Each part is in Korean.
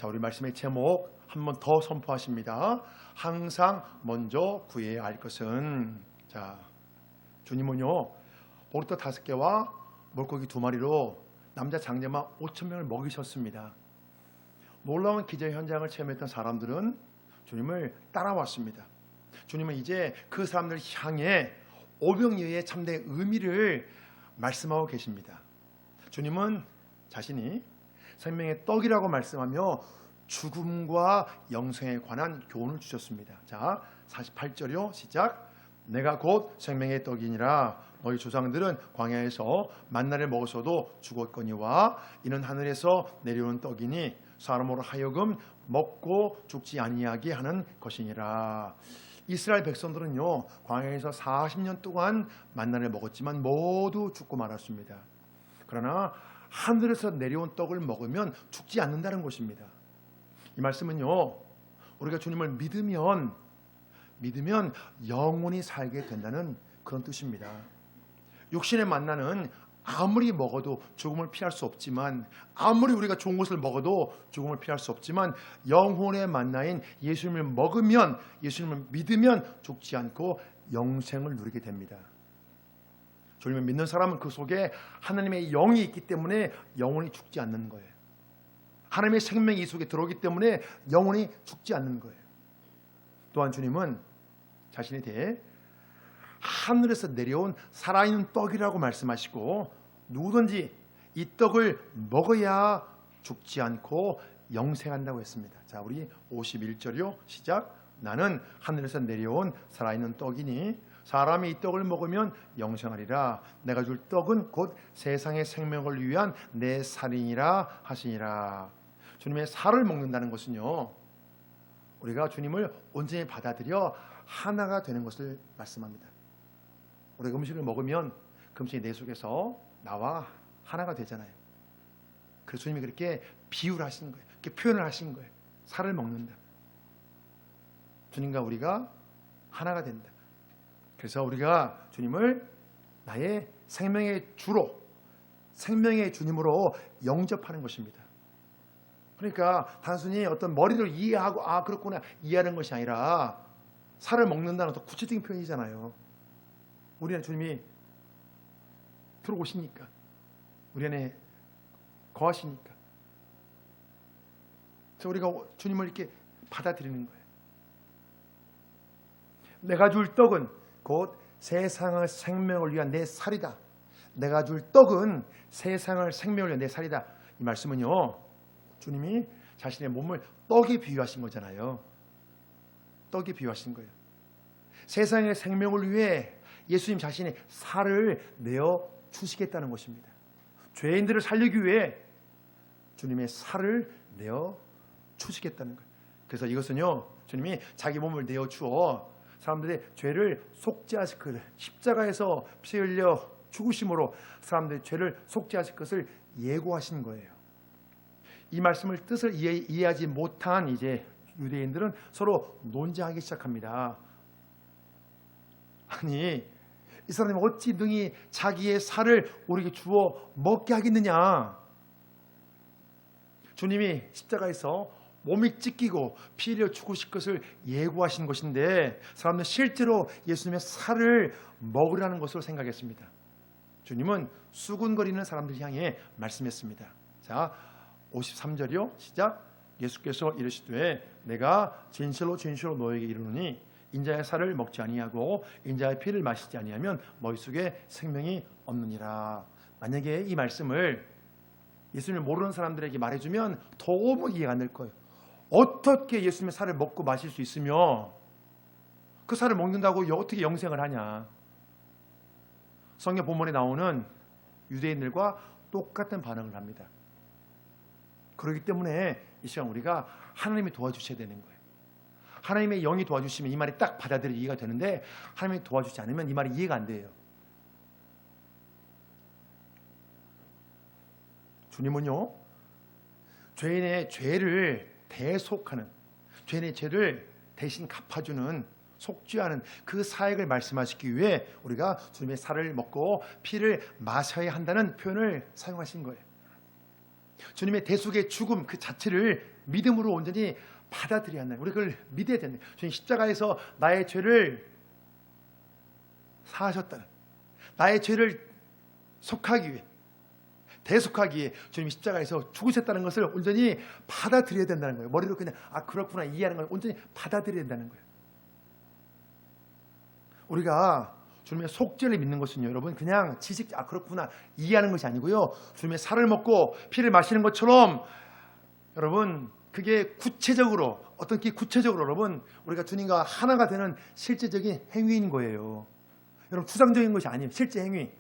우리 말씀의 제목 한 번 더 선포하십니다. 항상 먼저 구해야 할 것은. 자, 주님은요 보리떡 5개와 물고기 2마리로 남자 장녀만 5,000명을 먹이셨습니다. 놀라운 기적 현장을 체험했던 사람들은 주님을 따라왔습니다. 주님은 이제 그 사람들을 향해 오병이어의 참된 의미를 말씀하고 계십니다. 주님은 자신이 생명의 떡이라고 말씀하며 죽음과 영생에 관한 교훈을 주셨습니다. 자, 48절이요. 시작. 내가 곧 생명의 떡이니라. 너희 조상들은 광야에서 만나를 먹었어도 죽었거니와 이는 하늘에서 내려오는 떡이니 사람으로 하여금 먹고 죽지 아니하게 하는 것이니라. 이스라엘 백성들은요 광야에서 40년 동안 만나를 먹었지만 모두 죽고 말았습니다. 그러나 하늘에서 내려온 떡을 먹으면 죽지 않는다는 것입니다. 이 말씀은요 우리가 주님을 믿으면 영원히 살게 된다는 그런 뜻입니다. 육신의 만나는 아무리 먹어도 죽음을 피할 수 없지만, 아무리 우리가 좋은 것을 먹어도 죽음을 피할 수 없지만, 영혼의 만나인 예수님을 먹으면, 예수님을 믿으면 죽지 않고 영생을 누리게 됩니다. 주님을 믿는 사람은 그 속에 하나님의 영이 있기 때문에 영원히 죽지 않는 거예요. 하나님의 생명이 이 속에 들어오기 때문에 영원히 죽지 않는 거예요. 또한 주님은 자신에 대해 하늘에서 내려온 살아있는 떡이라고 말씀하시고, 누구든지 이 떡을 먹어야 죽지 않고 영생한다고 했습니다. 자, 우리 51절이요. 시작. 나는 하늘에서 내려온 살아있는 떡이니 사람이 이 떡을 먹으면 영생하리라. 내가 줄 떡은 곧 세상의 생명을 위한 내 살이니라 하시니라. 주님의 살을 먹는다는 것은요 우리가 주님을 온전히 받아들여 하나가 되는 것을 말씀합니다. 우리가 음식을 먹으면 그 음식이 내 속에서 나와 하나가 되잖아요. 그래서 주님이 그렇게 비유를 하신 거예요. 그렇게 표현을 하신 거예요. 살을 먹는다. 주님과 우리가 하나가 된다. 그래서 우리가 주님을 나의 생명의 주로, 생명의 주님으로 영접하는 것입니다. 그러니까 단순히 어떤 머리를 이해하고 아 그렇구나 이해하는 것이 아니라 살을 먹는다는 더 구체적인 표현이잖아요. 우리 안에 주님이 들어오시니까, 우리 안에 거하시니까, 그래서 우리가 주님을 이렇게 받아들이는 거예요. 내가 줄 떡은 곧 세상의 생명을 위한 내 살이다. 내가 줄 떡은 세상을 생명을 위한 내 살이다. 이 말씀은요 주님이 자신의 몸을 떡에 비유하신 거잖아요. 떡에 비유하신 거예요. 세상의 생명을 위해 예수님 자신이 살을 내어 주시겠다는 것입니다. 죄인들을 살리기 위해 주님의 살을 내어 주시겠다는 거예요. 그래서 이것은요 주님이 자기 몸을 내어 주어 사람들의 죄를 속죄하실 것을, 십자가에서 피 흘려 죽으심으로 사람들의 죄를 속죄하실 것을 예고하신 거예요. 이 말씀을 뜻을 이해하지 못한 이제 유대인들은 서로 논쟁하기 시작합니다. 아니 이 사람이 어찌 능히 자기의 살을 우리에게 주어 먹게 하겠느냐. 주님이 십자가에서 몸이 찢기고 피 흘려 죽으실 것을 예고하신 것인데 사람들은 실제로 예수님의 살을 먹으라는 것으로 생각했습니다. 주님은 수군거리는 사람들 향해 말씀했습니다. 자, 53절이요. 시작. 예수께서 이르시되 내가 진실로 진실로 너에게 이르노니 인자의 살을 먹지 아니하고 인자의 피를 마시지 아니하면 너희 속에 생명이 없느니라. 만약에 이 말씀을 예수님을 모르는 사람들에게 말해주면 도무지 이해가 안 될 거예요. 어떻게 예수님의 살을 먹고 마실 수 있으며 그 살을 먹는다고 어떻게 영생을 하냐. 성경 본문에 나오는 유대인들과 똑같은 반응을 합니다. 그렇기 때문에 이 시간 우리가 하나님이 도와주셔야 되는 거예요. 하나님의 영이 도와주시면 이 말이 딱 받아들여 이해가 되는데 하나님이 도와주지 않으면 이 말이 이해가 안 돼요. 주님은요 죄인의 죄를 대속하는, 죄인의 죄를 대신 갚아주는, 속죄하는 그 사역을 말씀하시기 위해 우리가 주님의 살을 먹고 피를 마셔야 한다는 표현을 사용하신 거예요. 주님의 대속의 죽음 그 자체를 믿음으로 온전히 받아들여야 한다. 우리 그걸 믿어야 된다. 주님 십자가에서 나의 죄를 사하셨다는, 나의 죄를 속하기 위해, 대속하기 위해 주님이 십자가에서 죽으셨다는 것을 온전히 받아들여야 된다는 거예요. 머리로 그냥 그렇구나 이해하는 걸 온전히 받아들여야 된다는 거예요. 우리가 주님의 속죄를 믿는 것은요, 여러분 그냥 지식 그렇구나 이해하는 것이 아니고요, 주님의 살을 먹고 피를 마시는 것처럼 여러분 그게 구체적으로 구체적으로 여러분 우리가 주님과 하나가 되는 실제적인 행위인 거예요. 여러분 추상적인 것이 아니에요. 실제 행위.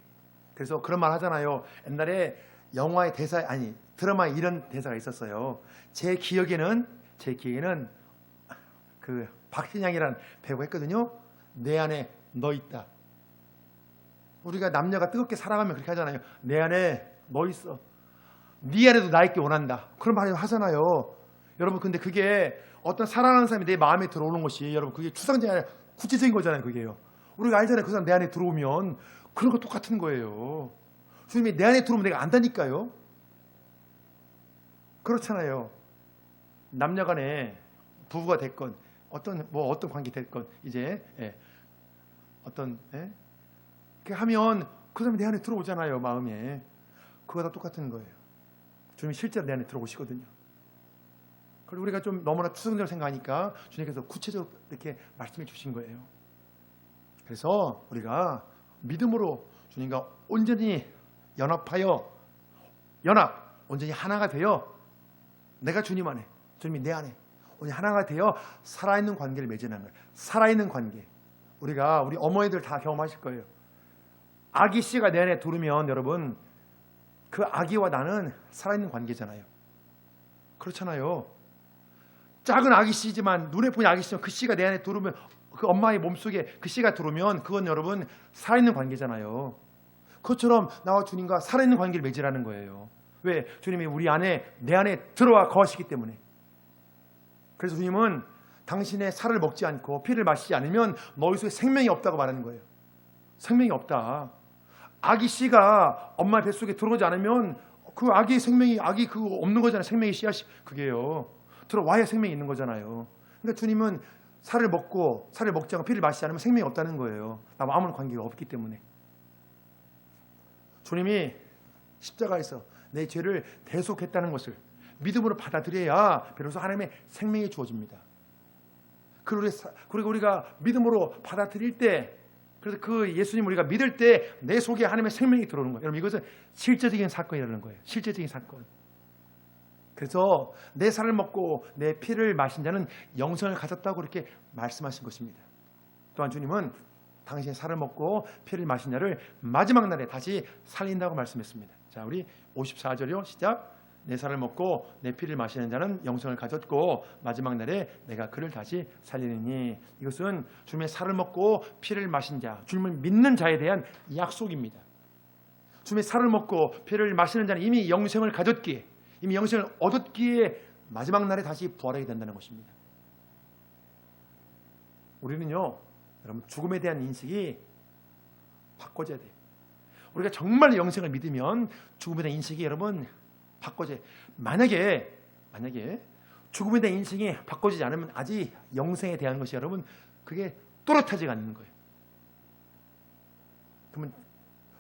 그래서 그런 말 하잖아요. 옛날에 영화의 대사 드라마에 이런 대사가 있었어요. 제 기억에는 그 박신양이라는 배우가 했거든요. 내 안에 너 있다. 우리가 남녀가 뜨겁게 사랑하면 그렇게 하잖아요. 내 안에 너 있어. 네 안에도 나 있기 원한다. 그런 말을 하잖아요. 여러분 근데 그게 어떤 사랑하는 사람이 내 마음에 들어오는 것이 여러분 그게 추상적이 아니라 구체적인 거잖아요. 그게요. 우리가 알잖아요. 그 사람 내 안에 들어오면 그런 거 똑같은 거예요. 주님이 내 안에 들어오면 내가 안다니까요. 그렇잖아요. 남녀간에 부부가 됐건 어떤 관계 됐건 이제 그렇게 하면 그 사람이 내 안에 들어오잖아요. 마음에. 그거 다 똑같은 거예요. 주님이 실제로 내 안에 들어오시거든요. 그리고 우리가 좀 너무나 추상적으로 생각하니까 주님께서 구체적으로 이렇게 말씀해 주신 거예요. 그래서 우리가 믿음으로 주님과 온전히 온전히 하나가 되어 내가 주님 안에, 주님이 내 안에 온전히 하나가 되어 살아있는 관계를 맺어내는 거예요. 살아있는 관계. 우리 어머니들 다 경험하실 거예요. 아기 씨가 내 안에 들어오면 여러분 그 아기와 나는 살아있는 관계잖아요. 그렇잖아요. 작은 아기 씨지만 눈에 보이는 아기 씨지만 그 씨가 내 안에 들어오면 그 엄마의 몸속에 그 씨가 들어오면 그건 여러분 살아있는 관계잖아요. 그것처럼 나와 주님과 살아있는 관계를 맺으라는 거예요. 왜? 주님이 내 안에 들어와 거하시기 때문에. 그래서 주님은 당신의 살을 먹지 않고 피를 마시지 않으면 너희 속에 생명이 없다고 말하는 거예요. 생명이 없다. 아기 씨가 엄마 뱃속에 들어오지 않으면 그 아기 그거 없는 거잖아요. 생명의 씨앗이 그게요. 들어와야 생명이 있는 거잖아요. 그러니까 주님은 살을 먹지 않고 피를 마시지 않으면 생명이 없다는 거예요. 나와 아무런 관계가 없기 때문에. 주님이 십자가에서 내 죄를 대속했다는 것을 믿음으로 받아들여야 비로소 하나님의 생명이 주어집니다. 그리고 우리가 믿음으로 받아들일 때, 그래서 그 예수님 우리가 믿을 때 내 속에 하나님의 생명이 들어오는 거예요. 여러분 이것은 실제적인 사건이라는 거예요. 실제적인 사건. 그래서 내 살을 먹고 내 피를 마신 자는 영생을 가졌다고 그렇게 말씀하신 것입니다. 또한 주님은 당신의 살을 먹고 피를 마신 자를 마지막 날에 다시 살린다고 말씀했습니다. 자, 우리 54절이요. 시작. 내 살을 먹고 내 피를 마시는 자는 영생을 가졌고 마지막 날에 내가 그를 다시 살리느니. 이것은 주님의 살을 먹고 피를 마신 자, 주님을 믿는 자에 대한 약속입니다. 주님의 살을 먹고 피를 마시는 자는 이미 영생을 가졌기에, 이미 영생을 얻었기에 마지막 날에 다시 부활하게 된다는 것입니다. 우리는요, 여러분 죽음에 대한 인식이 바꿔져야 돼요. 우리가 정말 영생을 믿으면 죽음에 대한 인식이 여러분 바꿔져야 돼요. 만약에 죽음에 대한 인식이 바꿔지지 않으면 아직 영생에 대한 것이 여러분 그게 또렷하지가 않는 거예요. 그러면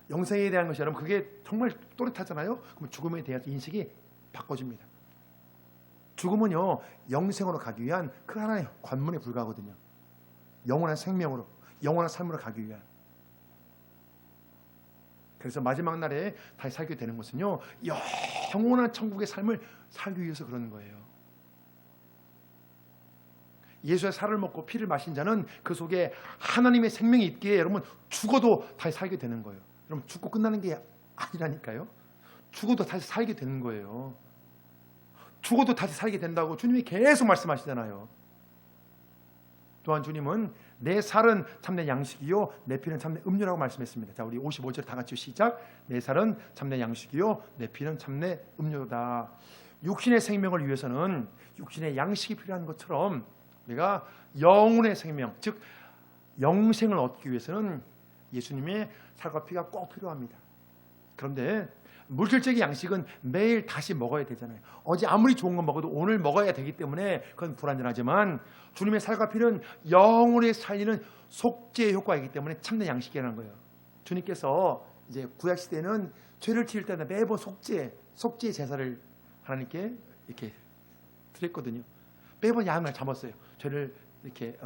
영생에 대한 것이 여러분 그게 정말 또렷하잖아요. 그러면 죽음에 대한 인식이 바꿔집니다. 죽음은요 영생으로 가기 위한 그 하나의 관문에 불과하거든요. 영원한 생명으로, 영원한 삶으로 가기 위한. 그래서 마지막 날에 다시 살게 되는 것은요 영원한 천국의 삶을 살기 위해서 그러는 거예요. 예수의 살을 먹고 피를 마신 자는 그 속에 하나님의 생명이 있기에 여러분 죽어도 다시 살게 되는 거예요. 여러분 죽고 끝나는 게 아니라니까요. 죽어도 다시 살게 되는 거예요. 죽어도 다시 살게 된다고 주님이 계속 말씀하시잖아요. 또한 주님은 내 살은 참된 양식이요 내 피는 참된 음료라고 말씀했습니다. 자, 우리 55절 다 같이 시작. 내 살은 참된 양식이요 내 피는 참된 음료다. 육신의 생명을 위해서는 육신의 양식이 필요한 것처럼 우리가 영혼의 생명, 즉 영생을 얻기 위해서는 예수님의 살과 피가 꼭 필요합니다. 그런데 물질적인 양식은 매일 다시 먹어야 되잖아요. 어제 아무리 좋은 거 먹어도 오늘 먹어야 되기 때문에 그건 불완전하지만 주님의 살과 피는 영원히 살리는 속죄의 효과이기 때문에 참된 양식이라는 거예요. 주님께서 이제 구약 시대는 죄를 지을 때마다 매번 속죄 제사를 하나님께 이렇게 드렸거든요. 매번 양을 잡았어요. 죄를 이렇게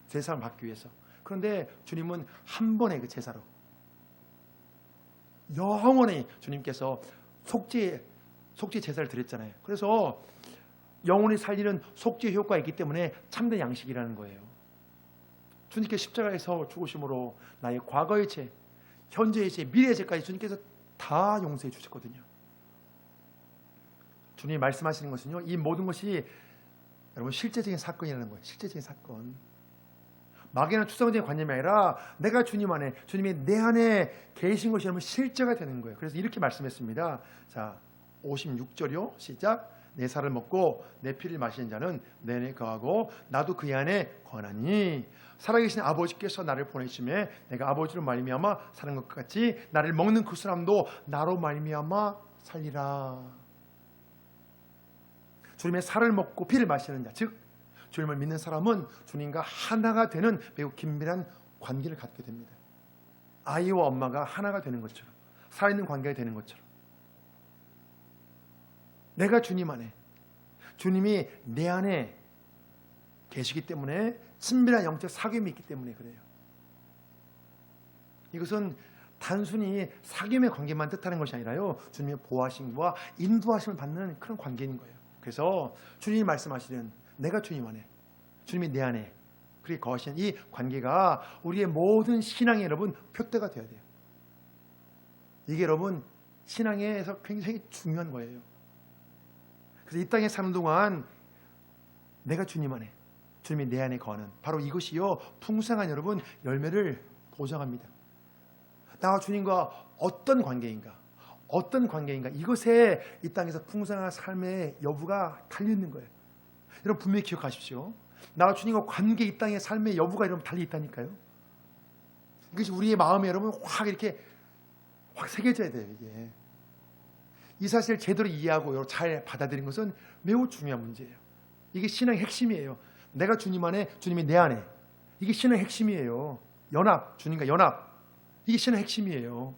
제사를 받기 위해서. 그런데 주님은 한 번의 그 제사로 영원히 주님께서 속죄 제사를 드렸잖아요. 그래서 영원히 살리는 속죄 효과가 있기 때문에 참된 양식이라는 거예요. 주님께 십자가에서 죽으심으로 나의 과거의 죄, 현재의 죄, 미래의 죄까지 주님께서 다 용서해 주셨거든요. 주님이 말씀하시는 것은요, 이 모든 것이 여러분 실제적인 사건이라는 거예요. 실제적인 사건. 막연한 추상적인 관념이 아니라 내가 주님 안에, 주님이 내 안에 계신 것이 여러분 실제가 되는 거예요. 그래서 이렇게 말씀했습니다. 자, 56절이요. 시작. 내 살을 먹고 내 피를 마시는 자는 내 안에 거하고 나도 그 안에 거하나니 살아계신 아버지께서 나를 보내심에 내가 아버지로 말미암아 사는 것 같이 나를 먹는 그 사람도 나로 말미암아 살리라. 주님의 살을 먹고 피를 마시는 자, 즉 주님을 믿는 사람은 주님과 하나가 되는 매우 긴밀한 관계를 갖게 됩니다. 아이와 엄마가 하나가 되는 것처럼, 살아있는 관계가 되는 것처럼. 내가 주님 안에, 주님이 내 안에 계시기 때문에 친밀한 영적 사귐이 있기 때문에 그래요. 이것은 단순히 사귐의 관계만 뜻하는 것이 아니라요, 주님의 보호하심과 인도하심을 받는 그런 관계인 거예요. 그래서 주님이 말씀하시는 내가 주님 안에, 주님이 내 안에 그렇게 거하시는 이 관계가 우리의 모든 신앙의 여러분 표대가 되어야 돼요. 이게 여러분 신앙에서 굉장히 중요한 거예요. 그래서 이 땅에 사는 동안 내가 주님 안에, 주님이 내 안에 거하는 바로 이것이요 풍성한 여러분 열매를 보장합니다. 나와 주님과 어떤 관계인가, 이것에 이 땅에서 풍성한 삶의 여부가 달려있는 거예요. 여러분 분명히 기억하십시오. 나와 주님과 관계, 이 땅의 삶의 여부가 여러분 달려있다니까요. 이것이 우리의 마음에 여러분 확 이렇게 확 새겨져야 돼요. 이게 이 사실을 제대로 이해하고 잘 받아들이는 것은 매우 중요한 문제예요. 이게 신앙의 핵심이에요. 내가 주님 안에, 주님이 내 안에. 이게 신앙의 핵심이에요. 연합, 주님과 연합. 이게 신앙의 핵심이에요.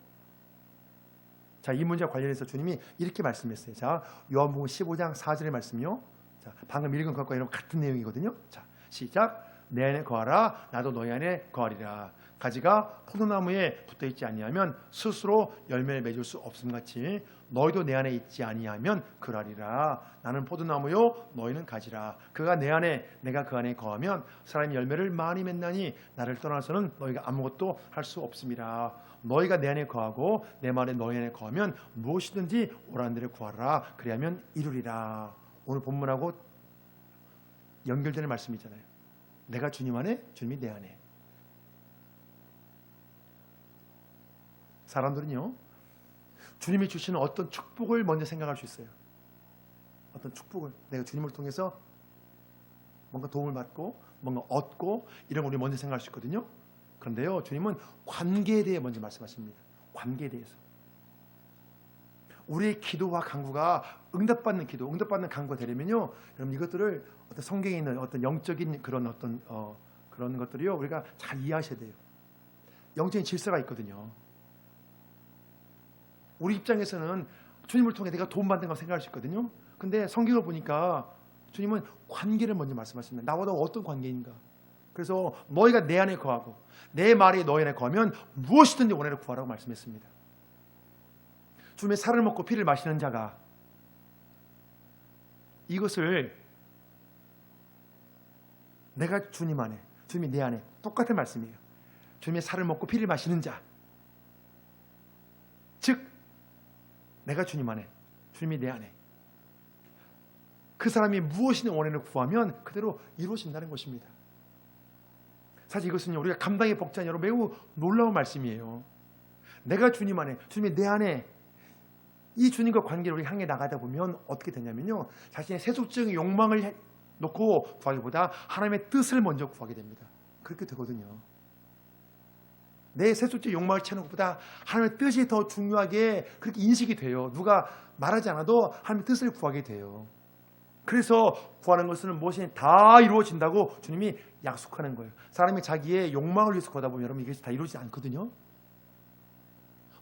자, 이 문제와 관련해서 주님이 이렇게 말씀했어요. 자, 요한복음 15장 4절의 말씀이요. 자, 방금 읽은 것과 이런 같은 내용이거든요. 자, 시작. 내 안에 거하라, 나도 너희 안에 거하리라. 가지가 포도나무에 붙어있지 아니하면 스스로 열매를 맺을 수 없음 같이 너희도 내 안에 있지 아니하면 그러하리라. 나는 포도나무요 너희는 가지라. 그가 내 안에 내가 그 안에 거하면 사람이 열매를 많이 맺나니 나를 떠나서는 너희가 아무것도 할 수 없음이라. 너희가 내 안에 거하고 내 말에 너희 안에 거하면 무엇이든지 오라는 대로 구하라. 그리하면 이루리라. 오늘 본문하고 연결되는 말씀이잖아요. 내가 주님 안에, 주님이 내 안에. 사람들은요, 주님이 주시는 어떤 축복을 먼저 생각할 수 있어요. 어떤 축복을 내가 주님을 통해서 뭔가 도움을 받고 뭔가 얻고 이런 걸 우리 먼저 생각할 수 있거든요. 그런데요, 주님은 관계에 대해 먼저 말씀하십니다. 관계에 대해서. 우리의 기도와 간구가 응답받는 기도, 응답받는 간구가 되려면요, 여러분 이것들을 어떤 성경에 있는 어떤 영적인 그런 어떤 그런 것들이요, 우리가 잘 이해하셔야 돼요. 영적인 질서가 있거든요. 우리 입장에서는 주님을 통해 내가 도움받는 걸 생각할 수 있거든요. 근데 성경을 보니까 주님은 관계를 먼저 말씀하십니다. 나와 너 어떤 관계인가. 그래서 너희가 내 안에 거하고 내 말이 너희 안에 거하면 무엇이든지 원하는 구하라고 말씀했습니다. 주님의 살을 먹고 피를 마시는 자가 이것을 내가 주님 안에, 주님이 내 안에, 똑같은 말씀이에요. 주님의 살을 먹고 피를 마시는 자, 즉 내가 주님 안에, 주님이 내 안에, 그 사람이 무엇이든 원하는 구하면 그대로 이루어진다는 것입니다. 사실 이것은요, 우리가 감당이 벅찬 여러분 매우 놀라운 말씀이에요. 내가 주님 안에, 주님이 내 안에, 이 주님과 관계를 우리 향해 나가다 보면 어떻게 되냐면요, 자신의 세속적인 욕망을 놓고 구하기보다 하나님의 뜻을 먼저 구하게 됩니다. 그렇게 되거든요. 내 세속적 욕망을 채우는 것보다 하나님의 뜻이 더 중요하게 그렇게 인식이 돼요. 누가 말하지 않아도 하나님의 뜻을 구하게 돼요. 그래서 구하는 것은 무엇이 다 이루어진다고 주님이 약속하는 거예요. 사람이 자기의 욕망을 위해서 구하다 보면 여러분 이게 다 이루어지지 않거든요.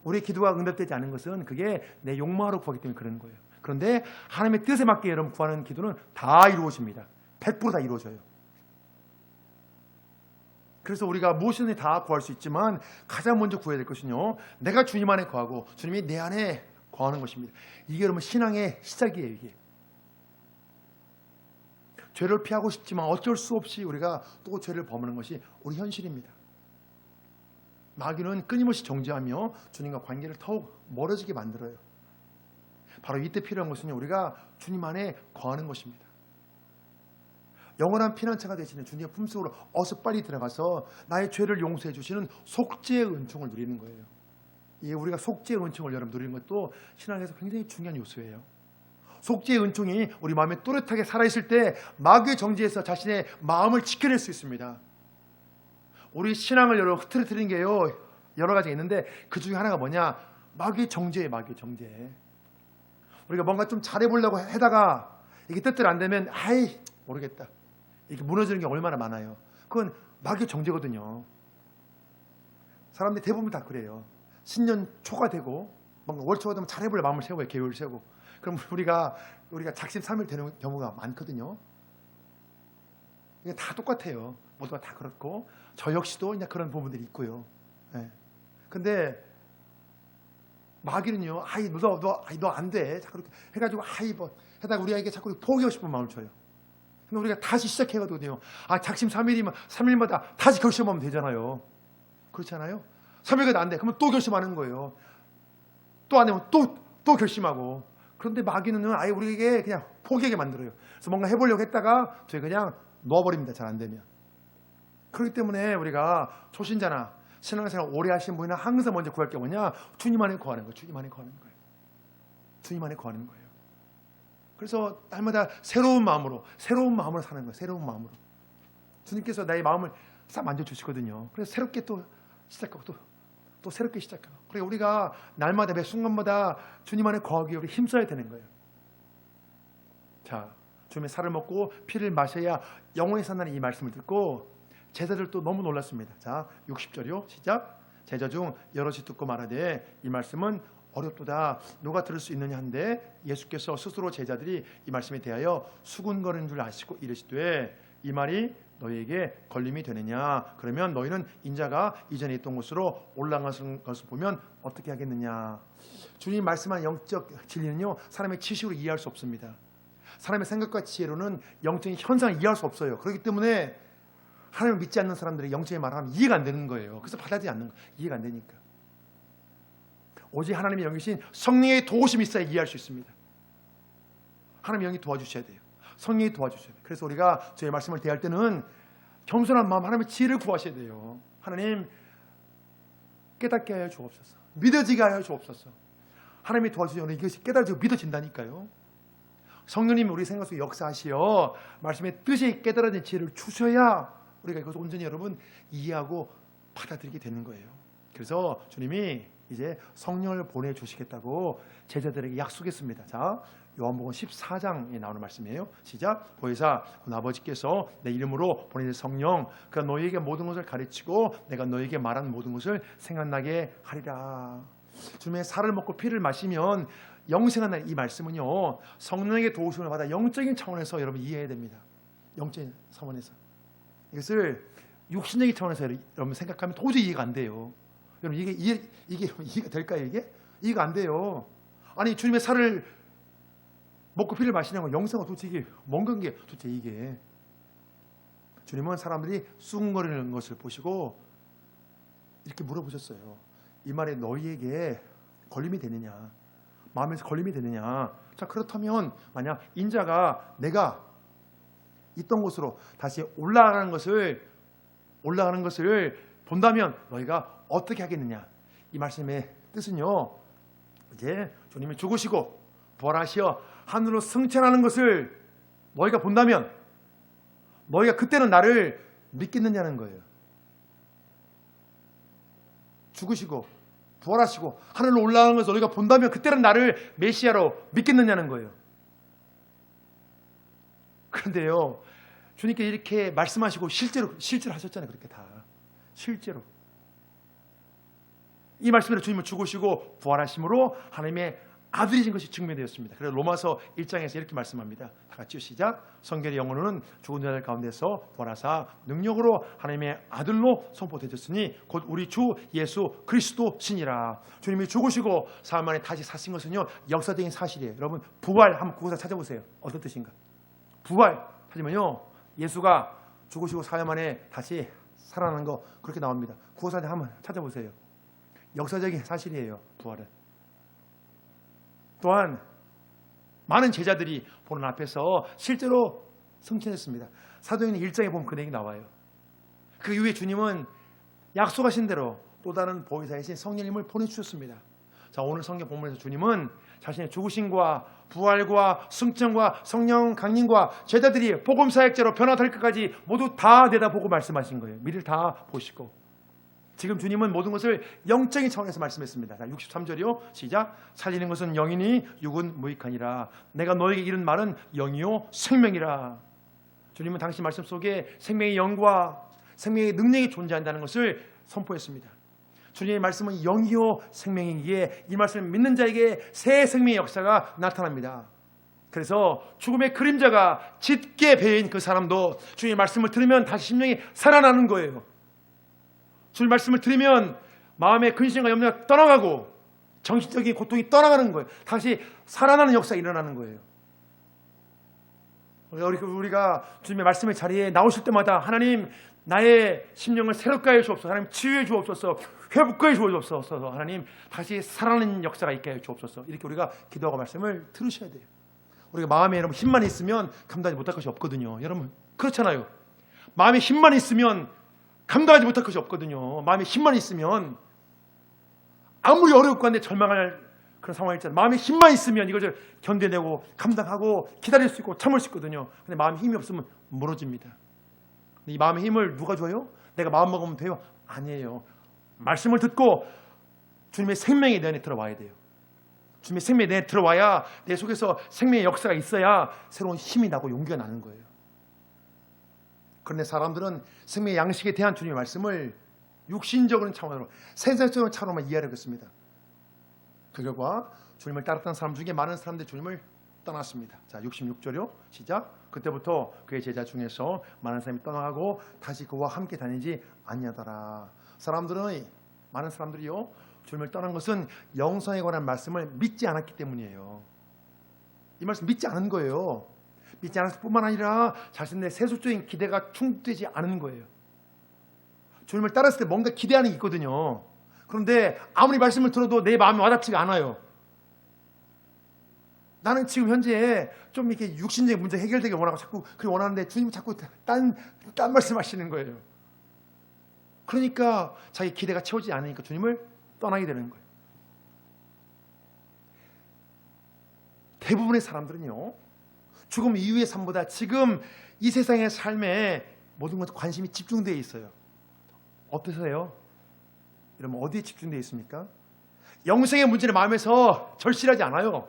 우리의 기도가 응답되지 않은 것은 그게 내 욕망으로 구하기 때문에 그런 거예요. 그런데 하나님의 뜻에 맞게 여러분 구하는 기도는 다 이루어집니다. 100%다 이루어져요. 그래서 우리가 무엇이든지 다 구할 수 있지만 가장 먼저 구해야 될 것은요, 내가 주님 안에 거하고 주님이 내 안에 거하는 것입니다. 이게 여러분 신앙의 시작이에요. 이게 죄를 피하고 싶지만 어쩔 수 없이 우리가 또 죄를 범하는 것이 우리 현실입니다. 마귀는 끊임없이 정죄하며 주님과 관계를 더욱 멀어지게 만들어요. 바로 이때 필요한 것은 우리가 주님 안에 거하는 것입니다. 영원한 피난처가 되시는 주님의 품속으로 어서 빨리 들어가서 나의 죄를 용서해 주시는 속죄의 은총을 누리는 거예요. 이게 우리가 속죄의 은총을 여러분 누리는 것도 신앙에서 굉장히 중요한 요소예요. 속죄의 은총이 우리 마음에 또렷하게 살아있을 때 마귀의 정죄에서 자신의 마음을 지켜낼 수 있습니다. 우리 신앙을 여러 흐트러뜨리는 게요, 여러 가지가 있는데 그 중에 하나가 뭐냐? 마귀의 정죄예요. 마귀의 정죄. 우리가 뭔가 좀 잘해보려고 하다가 이게 뜻대로 안 되면 아이 모르겠다, 이렇게 무너지는 게 얼마나 많아요. 그건 마귀의 정죄거든요. 사람들이 대부분 다 그래요. 신년 초가 되고 뭔가 월초가 되면 잘해보려 마음을 세워요. 계획을 세우고. 그럼 우리가 작심삼일 되는 경우가 많거든요. 이게 다 똑같아요. 모두가 다 그렇고 저 역시도 그냥 그런 부분들이 있고요. 네. 근데 마귀는요, 너 안 돼. 자꾸 그렇게 해가지고 뭐 해다가 우리에게 자꾸 포기하고 싶은 마음을 줘요. 근데 우리가 다시 시작해가거든요. 작심 3일마다 다시 결심하면 되잖아요. 그렇잖아요. 3일간 안 돼. 그러면 또 결심하는 거예요. 또 안 되면 또 결심하고. 그런데 마귀는 아예 우리에게 그냥 포기하게 만들어요. 그래서 뭔가 해보려고 했다가 저희 그냥 놓아버립니다. 잘 안 되면. 그렇기 때문에 우리가 초신자나 신앙생활 오래 하신 분이나 항상 먼저 구할 게 뭐냐? 주님 안에 거하는 거예요. 주님 안에 거하는 거예요. 주님 안에 거하는 거예요. 그래서 날마다 새로운 마음으로 사는 거예요. 새로운 마음으로. 주님께서 나의 마음을 싹 만져주시거든요. 그래서 새롭게 또 시작하고 또 새롭게 시작하고. 그러니까 우리가 날마다 매 순간마다 주님 안에 거하기 위해 우리 힘써야 되는 거예요. 자, 주님의 살을 먹고 피를 마셔야 영원히 산다는 이 말씀을 듣고 제자들도 너무 놀랐습니다. 자, 60절이요. 시작. 제자 중 여럿이 듣고 말하되 이 말씀은 어렵도다. 누가 들을 수 있느냐 한데 예수께서 스스로 제자들이 이 말씀에 대하여 수군거리는 줄 아시고 이르시되 이 말이 너희에게 걸림이 되느냐? 그러면 너희는 인자가 이전에 있던 곳으로 올라가는 것을 보면 어떻게 하겠느냐? 주님 말씀한 영적 진리는요, 사람의 지식으로 이해할 수 없습니다. 사람의 생각과 지혜로는 영적인 현상을 이해할 수 없어요. 그렇기 때문에 하나님을 믿지 않는 사람들의 영적인 말을 하면 이해가 안 되는 거예요. 그래서 받아들이지 않는 거예요. 이해가 안 되니까. 오직 하나님의 영이신 성령의 도우심이 있어야 이해할 수 있습니다. 하나님의 영이 도와주셔야 돼요. 성령이 도와주셔야 돼요. 그래서 우리가 저의 말씀을 대할 때는 겸손한 마음, 하나님의 지혜를 구하셔야 돼요. 하나님 깨닫게 하여 주옵소서. 믿어지게 하여 주옵소서. 하나님이 도와주시면 이것이 깨달아지고 믿어진다니까요. 성령님이 우리 생각 속에 역사하시어 말씀의 뜻이 깨달아진 지혜를 주셔야 우리가 이것을 온전히 여러분 이해하고 받아들이게 되는 거예요. 그래서 주님이 이제 성령을 보내주시겠다고 제자들에게 약속했습니다. 자, 요한복음 14장에 나오는 말씀이에요. 시작. 보혜사 아버지께서 내 이름으로 보내실 성령, 그가 너희에게 모든 것을 가르치고 내가 너희에게 말한 모든 것을 생각나게 하리라. 주님의 살을 먹고 피를 마시면 영생한다는 이 말씀은요, 성령에게 도우심을 받아 영적인 차원에서 여러분 이해해야 됩니다. 영적인 차원에서. 이것을 육신적인 차원에서 여러분 생각하면 도저히 이해가 안 돼요. 여러분 이게 이해가 될까요? 이해가 안 돼요. 아니 주님의 살을 먹고 피를 마시는 건 영생과 도대체 이게 뭔 관계? 도대체 이게 주님은 사람들이 쑥거리는 것을 보시고 이렇게 물어보셨어요. 이 말에 너희에게 걸림이 되느냐? 마음에서 걸림이 되느냐? 자, 그렇다면 만약 인자가 내가 있던 곳으로 다시 올라가는 것을 본다면 너희가 어떻게 하겠느냐? 이 말씀의 뜻은요, 이제 주님이 죽으시고 부활하시어 하늘로 승천하는 것을 너희가 본다면 너희가 그때는 나를 믿겠느냐는 거예요. 죽으시고 부활하시고 하늘로 올라가는 것을 우리가 본다면 그때는 나를 메시아로 믿겠느냐는 거예요. 그런데요, 주님께 이렇게 말씀하시고 실제로 하셨잖아요. 그렇게 다 실제로 이 말씀대로 주님은 죽으시고 부활하심으로 하나님의 아들이신 것이 증명되었습니다. 그래서 로마서 1장에서 이렇게 말씀합니다. 다 같이 시작. 성결의 영혼은 죽은 자들 가운데서 부활하사 능력으로 하나님의 아들로 선포되셨으니 곧 우리 주 예수 그리스도시니라. 주님이 죽으시고 사흘 만에 다시 사신 것은요, 역사적인 사실이에요. 여러분, 부활 한번 국어사 찾아보세요. 어떤 뜻인가? 부활 하지만요, 예수가 죽으시고 사흘 만에 다시 살아나는 거 그렇게 나옵니다. 국어사 한번 찾아보세요. 역사적인 사실이에요. 부활은. 또한 많은 제자들이 보는 앞에서 실제로 승천했습니다. 사도행전 1장에 보면 그 내용이 나와요. 그 이후에 주님은 약속하신 대로 또 다른 보혜사이신 성령님을 보내주셨습니다. 자, 오늘 성경 본문에서 주님은 자신의 죽으심과 부활과 승천과 성령 강림과 제자들이 복음 사역자로 변화될 것까지 모두 다 내다보고 말씀하신 거예요. 미래를 다 보시고. 지금 주님은 모든 것을 영적인 차원에서 말씀했습니다. 자, 63절이요. 시작. 살리는 것은 영이니 육은 무익하니라. 내가 너에게 이른 말은 영이요 생명이라. 주님은 당신 말씀 속에 생명의 영과 생명의 능력이 존재한다는 것을 선포했습니다. 주님의 말씀은 영이요 생명이기에 이 말씀을 믿는 자에게 새 생명의 역사가 나타납니다. 그래서 죽음의 그림자가 짙게 배인 그 사람도 주님의 말씀을 들으면 다시 심령이 살아나는 거예요. 주님 말씀을 들으면 마음의 근심과 염려가 떠나가고 정신적인 고통이 떠나가는 거예요. 다시 살아나는 역사가 일어나는 거예요. 우리가 주님의 말씀의 자리에 나오실 때마다 하나님 나의 심령을 새롭게 하여 주옵소서. 하나님 치유해 주옵소서. 회복해 주옵소서. 하나님 다시 살아나는 역사가 있게 하여 주옵소서. 이렇게 우리가 기도하고 말씀을 들으셔야 돼요. 우리가 마음에 여러분 힘만 있으면 감당하지 못할 것이 없거든요. 여러분 그렇잖아요. 마음에 힘만 있으면 감당하지 못할 것이 없거든요. 마음에 힘만 있으면 아무리 어렵고 한데 절망할 그런 상황이 있잖아요. 마음에 힘만 있으면 이것을 견뎌내고 감당하고 기다릴 수 있고 참을 수 있거든요. 근데 마음에 힘이 없으면 무너집니다. 이 마음의 힘을 누가 줘요? 내가 마음 먹으면 돼요? 아니에요. 말씀을 듣고 주님의 생명이 내 안에 들어와야 돼요. 주님의 생명이 내 안에 들어와야 내 속에서 생명의 역사가 있어야 새로운 힘이 나고 용기가 나는 거예요. 그런데 사람들은 생명의 양식에 대한 주님의 말씀을 육신적인 차원으로 세상적인 차원으로만 이해하려고 했습니다. 그 결과 주님을 따랐던 사람 중에 많은 사람들이 주님을 떠났습니다. 자, 66절이요. 시작. 그때부터 그의 제자 중에서 많은 사람이 떠나가고 다시 그와 함께 다니지 아니하더라. 많은 사람들이요, 주님을 떠난 것은 영성에 관한 말씀을 믿지 않았기 때문이에요. 이 말씀 믿지 않은 거예요. 믿지 않았을 뿐만 아니라 자신의 세속적인 기대가 충족되지 않은 거예요. 주님을 따랐을 때 뭔가 기대하는 게 있거든요. 그런데 아무리 말씀을 들어도 내 마음에 와닿지가 않아요. 나는 지금 현재 좀 이렇게 육신적인 문제 해결되길 원하고 자꾸 그걸 원하는데 주님은 자꾸 딴 말씀하시는 거예요. 그러니까 자기 기대가 채워지지 않으니까 주님을 떠나게 되는 거예요. 대부분의 사람들은요, 죽음 이후의 삶보다 지금 이 세상의 삶에 모든 것 관심이 집중되어 있어요. 어떠세요? 여러분 어디에 집중되어 있습니까? 영생의 문제는 마음에서 절실하지 않아요.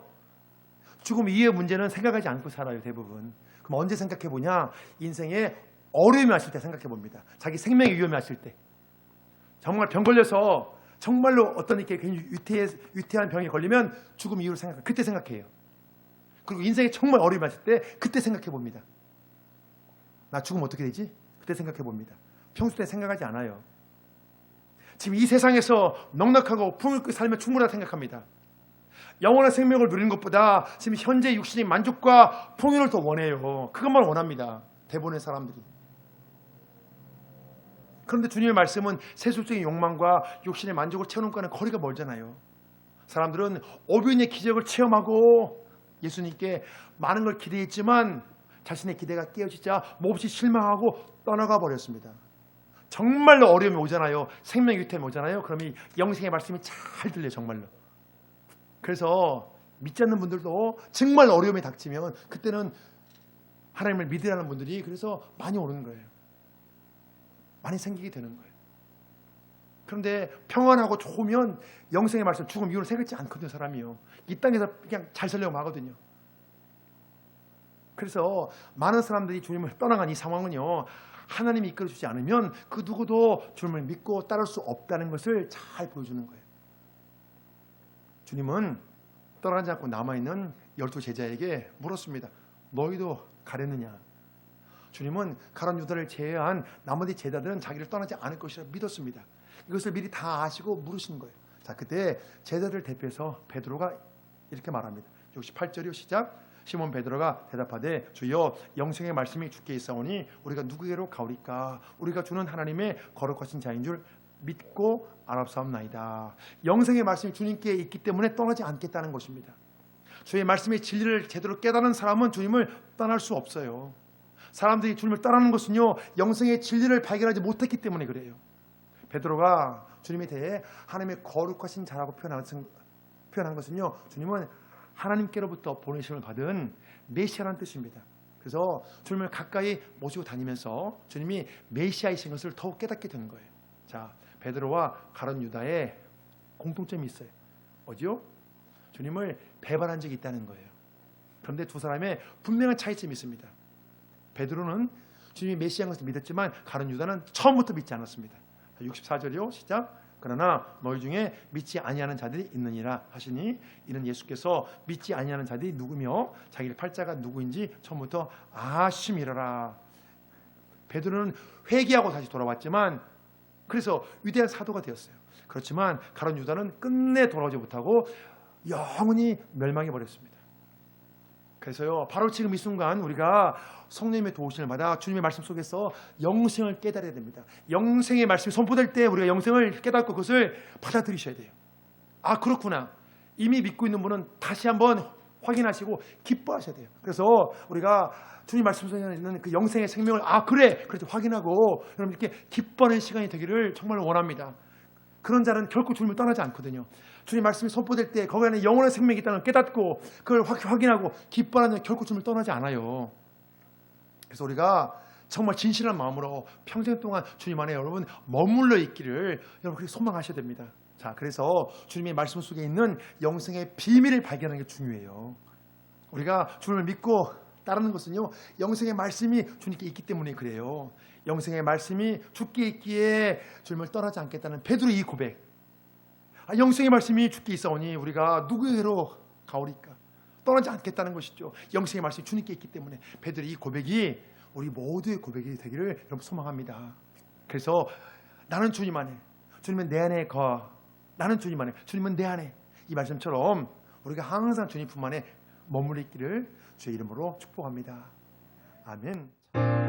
죽음 이후의 문제는 생각하지 않고 살아요. 대부분. 그럼 언제 생각해 보냐? 인생에 어려움이 왔을 때 생각해 봅니다. 자기 생명이 위험이 왔을 때, 정말 병 걸려서 정말로 어떤 이렇게 위태한 병에 걸리면 죽음 이후를 그때 생각해요. 그리고 인생에 정말 어려움이 왔을 때 그때 생각해 봅니다. 나 죽으면 어떻게 되지? 그때 생각해 봅니다. 평소 때 생각하지 않아요. 지금 이 세상에서 넉넉하고 풍요롭게 살면 충분하다 생각합니다. 영원한 생명을 누리는 것보다 지금 현재 육신의 만족과 풍요를 더 원해요. 그것만 원합니다. 대부분의 사람들이. 그런데 주님의 말씀은 세속적인 욕망과 육신의 만족을 채우는 것과는 거리가 멀잖아요. 사람들은 오병이의 기적을 체험하고 예수님께 많은 걸 기대했지만 자신의 기대가 깨어지자 몹시 실망하고 떠나가 버렸습니다. 정말로 어려움이 오잖아요. 생명 위태함이 오잖아요. 그럼 이 영생의 말씀이 잘 들려요. 정말로. 그래서 믿지 않는 분들도 정말 어려움이 닥치면 그때는 하나님을 믿으라는 분들이 그래서 많이 오는 거예요. 많이 생기게 되는 거예요. 그런데 평안하고 좋으면 영생의 말씀 죽음 이후를 생각지 않거든요. 사람이요. 이 땅에서 그냥 잘 살려고 하거든요. 그래서 많은 사람들이 주님을 떠나간 이 상황은요, 하나님이 이끌어주지 않으면 그 누구도 주님을 믿고 따를 수 없다는 것을 잘 보여주는 거예요. 주님은 떠나지 않고 남아있는 12 제자에게 물었습니다. 너희도 가려느냐? 주님은 가룟 유다를 제외한 나머지 제자들은 자기를 떠나지 않을 것이라 믿었습니다. 이것을 미리 다 아시고 물으신 거예요. 자, 그때 제자들을 대표해서 베드로가 이렇게 말합니다. 68절이요, 시작. 시몬 베드로가 대답하되 주여 영생의 말씀이 주께 있사오니 우리가 누구에게로 가오리까? 우리가 주는 하나님의 거룩하신 자인 줄 믿고 알았사옵나이다. 영생의 말씀이 주님께 있기 때문에 떠나지 않겠다는 것입니다. 주의 말씀의 진리를 제대로 깨달은 사람은 주님을 떠날 수 없어요. 사람들이 주님을 떠나는 것은요, 영생의 진리를 발견하지 못했기 때문에 그래요. 베드로가 주님에 대해 하나님의 거룩하신 자라고 표현한 것은요, 주님은 하나님께로부터 보내심을 받은 메시아라는 뜻입니다. 그래서 주님을 가까이 모시고 다니면서 주님이 메시아이신 것을 더욱 깨닫게 되는 거예요. 자, 베드로와 가룟 유다의 공통점이 있어요. 뭐죠? 주님을 배반한 적이 있다는 거예요. 그런데 두 사람의 분명한 차이점이 있습니다. 베드로는 주님이 메시아인 것을 믿었지만 가룟 유다는 처음부터 믿지 않았습니다. 64절이요, 시작. 그러나 너희 중에 믿지 아니하는 자들이 있느니라 하시니, 이는 예수께서 믿지 아니하는 자들이 누구며 자기의 팔자가 누구인지 처음부터 아심이라라. 베드로는 회개하고 다시 돌아왔지만 그래서 위대한 사도가 되었어요. 그렇지만 가룟 유다는 끝내 돌아오지 못하고 영원히 멸망해 버렸습니다. 그래서요, 바로 지금 이 순간 우리가 성령님의 도우심을 받아 주님의 말씀 속에서 영생을 깨달아야 됩니다. 영생의 말씀이 선포될 때 우리가 영생을 깨닫고 그것을 받아들이셔야 돼요. 아, 그렇구나. 이미 믿고 있는 분은 다시 한번 확인하시고 기뻐하셔야 돼요. 그래서 우리가 주님 말씀 속에 있는 그 영생의 생명을 그래 그렇게 확인하고 여러분 이렇게 기뻐하는 시간이 되기를 정말 원합니다. 그런 자는 결코 주님을 떠나지 않거든요. 주님 말씀이 선포될 때 거기 안에 영원한 생명이 있다는 걸 깨닫고 그걸 확인하고 기뻐하는 자는 결코 주님을 떠나지 않아요. 그래서 우리가 정말 진실한 마음으로 평생 동안 주님 안에 여러분 머물러 있기를 여러분 그렇게 소망하셔야 됩니다. 자, 그래서 주님의 말씀 속에 있는 영생의 비밀을 발견하는 게 중요해요. 우리가 주님을 믿고 따르는 것은요, 영생의 말씀이 주님께 있기 때문에 그래요. 영생의 말씀이 주께 있기에 주님을 떠나지 않겠다는 베드로의 이 고백. 영생의 말씀이 주께 있사오니 우리가 누구에게로 가오리까? 떠나지 않겠다는 것이죠. 영생의 말씀이 주님께 있기 때문에 베드로의 이 고백이 우리 모두의 고백이 되기를 여러분 소망합니다. 그래서 나는 주님 안에, 주님은 내 안에 나는 주님 안에, 주님은 내 안에, 이 말씀처럼 우리가 항상 주님 품 안에 머물러 있기를 주의 이름으로 축복합니다. 아멘.